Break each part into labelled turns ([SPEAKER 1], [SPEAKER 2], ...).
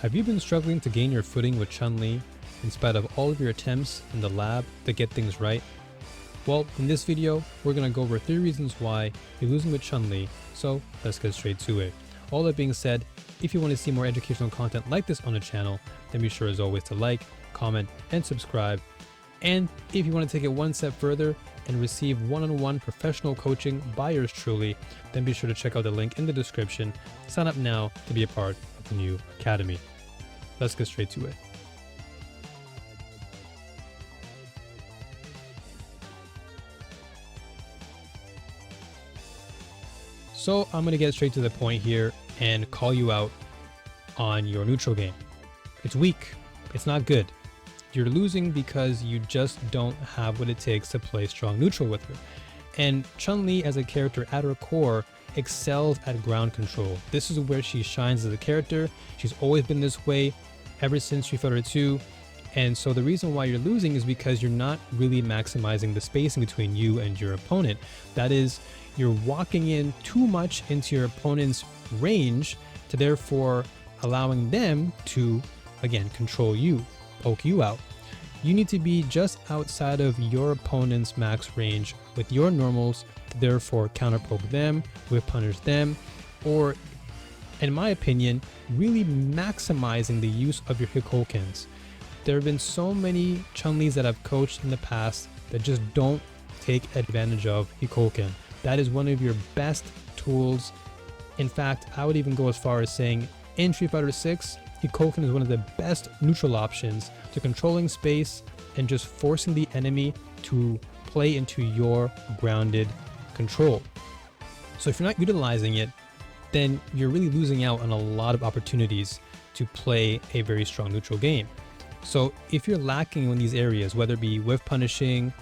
[SPEAKER 1] Have you been struggling to gain your footing with Chun Li in spite of all of your attempts in the lab to get things right? Well, in this video, we're going to go over 3 reasons why you're losing with Chun Li, so let's get straight to it. All that being said, if you want to see more educational content like this on the channel, then be sure as always to like, comment, and subscribe. And if you want to take it one step further and receive one-on-one professional coaching by yours truly, then be sure to check out the link in the description. Sign up now to be a part of the new academy. Let's get straight to it. So I'm going to get straight to the point here and call you out on your neutral game. It's weak. It's not good. You're losing because you just don't have what it takes to play strong neutral with her. And Chun Li as a character at her core excels at ground control. This is where she shines as a character. She's always been this way ever since Street Fighter 2. And so the reason why you're losing is because you're not really maximizing the spacing between you and your opponent. That is, you're walking in too much into your opponent's range to therefore allowing them to, again, control you, poke you out. You need to be just outside of your opponent's max range with your normals to therefore counter poke them, whip punish them, or, in my opinion, really maximizing the use of your Hikokens. There have been so many Chun-Lis that I've coached in the past that just don't take advantage of Hikoken. That is one of your best tools. In fact, I would even go as far as saying in Street Fighter 6, Hikoken is one of the best neutral options to controlling space and just forcing the enemy to play into your grounded control. So if you're not utilizing it, then you're really losing out on a lot of opportunities to play a very strong neutral game. So if you're lacking in these areas, whether it be whiff punishing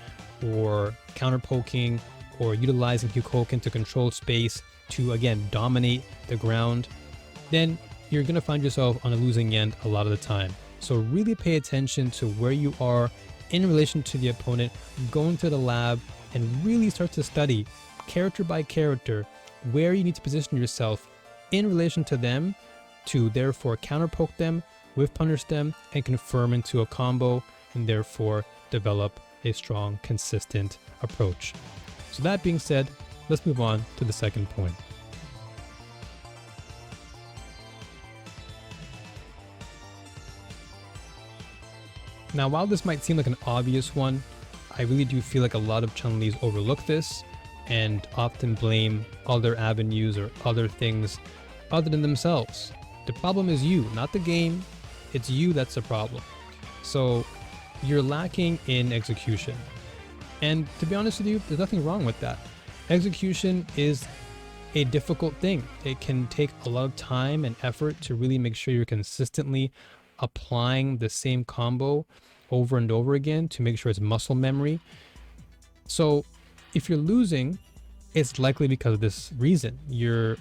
[SPEAKER 1] or counter poking or utilizing Hikoken to control space to, again, dominate the ground, then you're going to find yourself on a losing end a lot of the time. So really pay attention to where you are in relation to the opponent, go into the lab and really start to study character by character where you need to position yourself in relation to them to therefore counter poke them, whiff punish them, and confirm into a combo, and therefore develop a strong, consistent approach. So that being said, let's move on to the second point. Now, while this might seem like an obvious one, I really do feel like a lot of Chun-Lis overlook this and often blame other avenues or other things other than themselves. The problem is you, not the game. It's you that's the problem. So you're lacking in execution. And to be honest with you, there's nothing wrong with that. Execution is a difficult thing. It can take a lot of time and effort to really make sure you're consistently applying the same combo over and over again to make sure it's muscle memory. So if you're losing, it's likely because of this reason. You're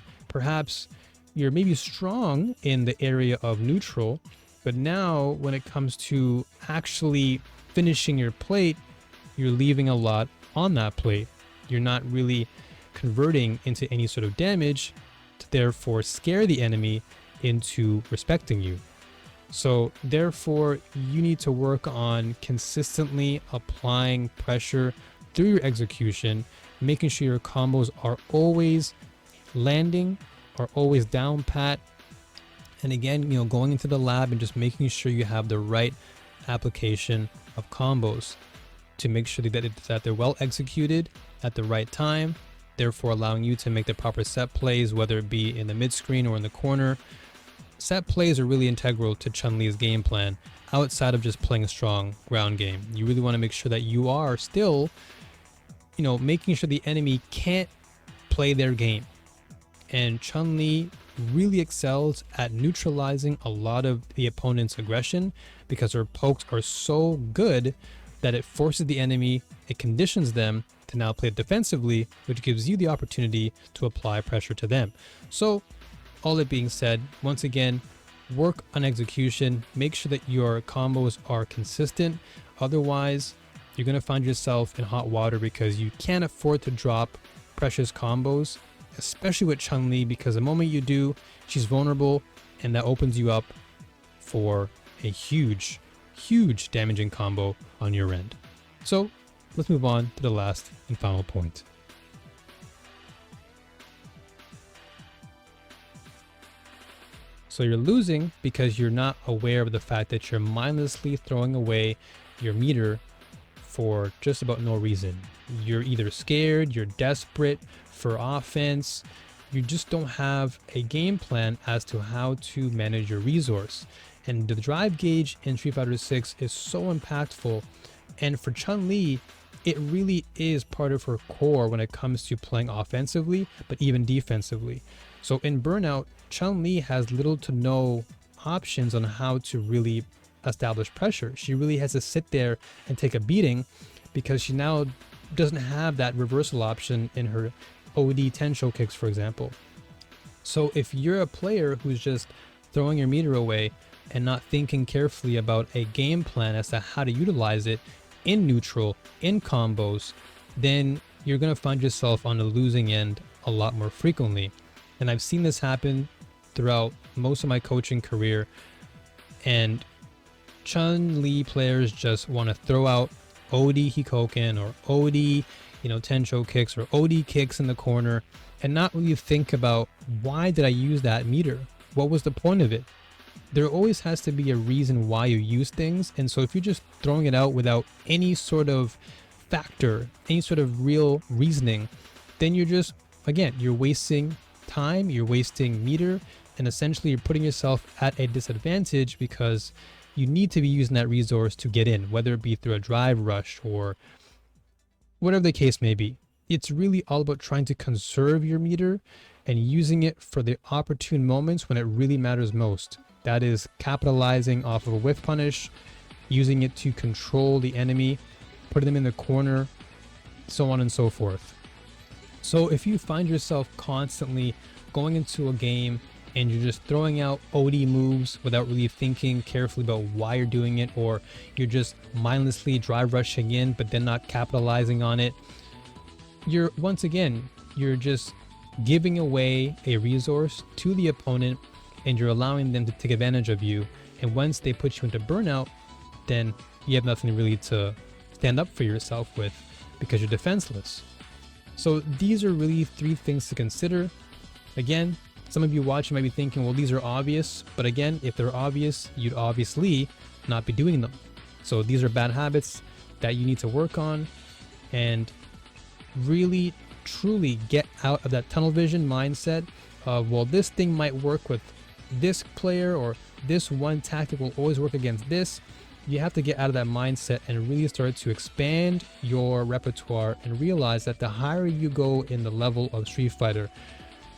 [SPEAKER 1] maybe strong in the area of neutral, but now when it comes to actually finishing your plate, you're leaving a lot on that plate. You're not really converting into any sort of damage to therefore scare the enemy into respecting you. So therefore, you need to work on consistently applying pressure through your execution, making sure your combos are always landing, are always down pat. And again, going into the lab and just making sure you have the right application of combos to make sure that they're well executed at the right time, therefore allowing you to make the proper set plays, whether it be in the mid screen or in the corner. Set plays are really integral to Chun-Li's game plan outside of just playing a strong ground game. You really want to make sure that you are still, making sure the enemy can't play their game. And Chun-Li really excels at neutralizing a lot of the opponent's aggression because her pokes are so good that it forces the enemy, it conditions them to now play defensively, which gives you the opportunity to apply pressure to them. So all that being said, once again, work on execution, make sure that your combos are consistent. Otherwise, you're going to find yourself in hot water because you can't afford to drop precious combos, especially with Chun Li, because the moment you do, she's vulnerable and that opens you up for a huge damaging combo on your end. So let's move on to the last and final point. So you're losing because you're not aware of the fact that you're mindlessly throwing away your meter for just about no reason. You're either scared, you're desperate for offense, you just don't have a game plan as to how to manage your resource. And the drive gauge in Street Fighter 6 is so impactful, and for Chun Li, it really is part of her core when it comes to playing offensively, but even defensively. So in Burnout, Chun Li has little to no options on how to really establish pressure. She really has to sit there and take a beating because she now doesn't have that reversal option in her OD Tensho kicks, for example. So if you're a player who's just throwing your meter away and not thinking carefully about a game plan as to how to utilize it in neutral, in combos, then you're going to find yourself on the losing end a lot more frequently. And I've seen this happen throughout most of my coaching career, and Chun Li players just want to throw out OD Hikoken or OD, Tensho kicks or OD kicks in the corner and not really think about, why did I use that meter? What was the point of it? There always has to be a reason why you use things. And so if you're just throwing it out without any sort of factor, any sort of real reasoning, then you're just, again, you're wasting time, you're wasting meter, and essentially you're putting yourself at a disadvantage because you need to be using that resource to get in, whether it be through a drive rush or whatever the case may be. It's really all about trying to conserve your meter and using it for the opportune moments when it really matters most. That is capitalizing off of a whiff punish, using it to control the enemy, putting them in the corner, so on and so forth. So if you find yourself constantly going into a game and you're just throwing out OD moves without really thinking carefully about why you're doing it, or you're just mindlessly drive rushing in but then not capitalizing on it, you're just giving away a resource to the opponent and you're allowing them to take advantage of you. And once they put you into burnout, then you have nothing really to stand up for yourself with because you're defenseless. So these are really 3 things to consider. Again, some of you watching might be thinking, well, these are obvious, but again, if they're obvious, you'd obviously not be doing them. So these are bad habits that you need to work on and really, truly get out of that tunnel vision mindset of, well, this thing might work with this player or this one tactic will always work against this. You have to get out of that mindset and really start to expand your repertoire and realize that the higher you go in the level of Street Fighter,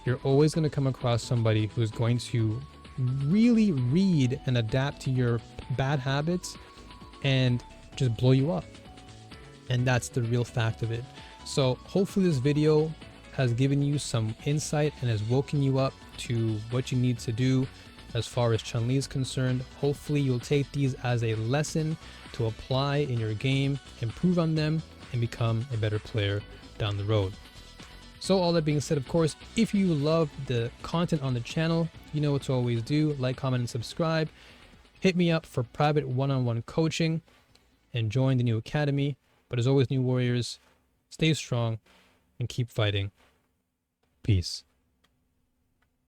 [SPEAKER 1] you're always going to come across somebody who's going to really read and adapt to your bad habits and just blow you up. And that's the real fact of it. So hopefully this video has given you some insight and has woken you up to what you need to do as far as Chun Li is concerned. Hopefully you'll take these as a lesson to apply in your game, improve on them, and become a better player down the road. So all that being said, of course, if you love the content on the channel, you know what to always do. Like, comment, and subscribe. Hit me up for private one-on-one coaching and join the new academy. But as always, new warriors, stay strong and keep fighting. Peace.